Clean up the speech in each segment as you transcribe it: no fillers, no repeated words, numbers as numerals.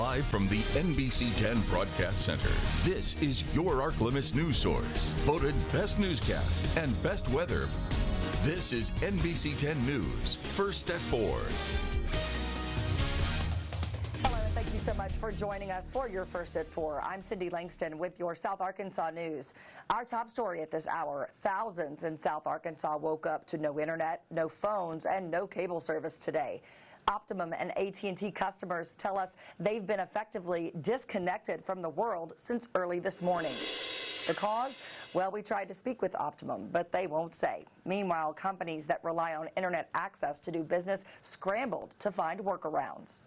Live from the NBC 10 Broadcast Center, this is your ArcLemis news source. Voted Best Newscast and Best Weather. This is NBC 10 News, First at 4. Hello, and thank you so much for joining us for your First at 4. I'm Cindy Langston with your South Arkansas news. Our top story at this hour, thousands in South Arkansas woke up to no internet, no phones, and no cable service today. Optimum and AT&T customers tell us they've been effectively disconnected from the world since early this morning. The cause? Well, we tried to speak with Optimum, but they won't say. Meanwhile, companies that rely on internet access to do business scrambled to find workarounds.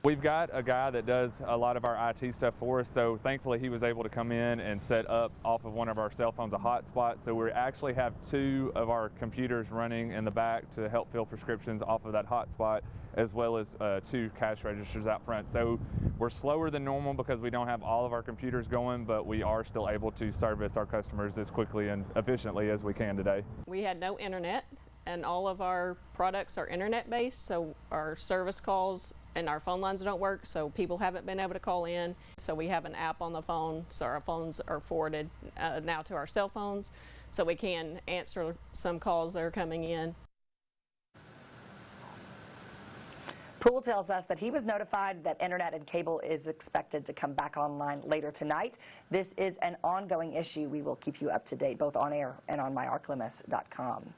We've got a guy that does a lot of our IT stuff for us, so thankfully he was able to come in and set up off of one of our cell phones a hotspot. So we actually have 2 of our computers running in the back to help fill prescriptions off of that hotspot, as well as 2 cash registers out front. So we're slower than normal because we don't have all of our computers going, but we are still able to service our customers as quickly and efficiently as we can today. We had no internet, and all of our products are internet based, so our service calls and our phone lines don't work, so people haven't been able to call in. So we have an app on the phone, so our phones are forwarded now to our cell phones, so we can answer some calls that are coming in. Poole tells us that he was notified that internet and cable is expected to come back online later tonight. This is an ongoing issue. We will keep you up to date both on air and on myarclemis.com.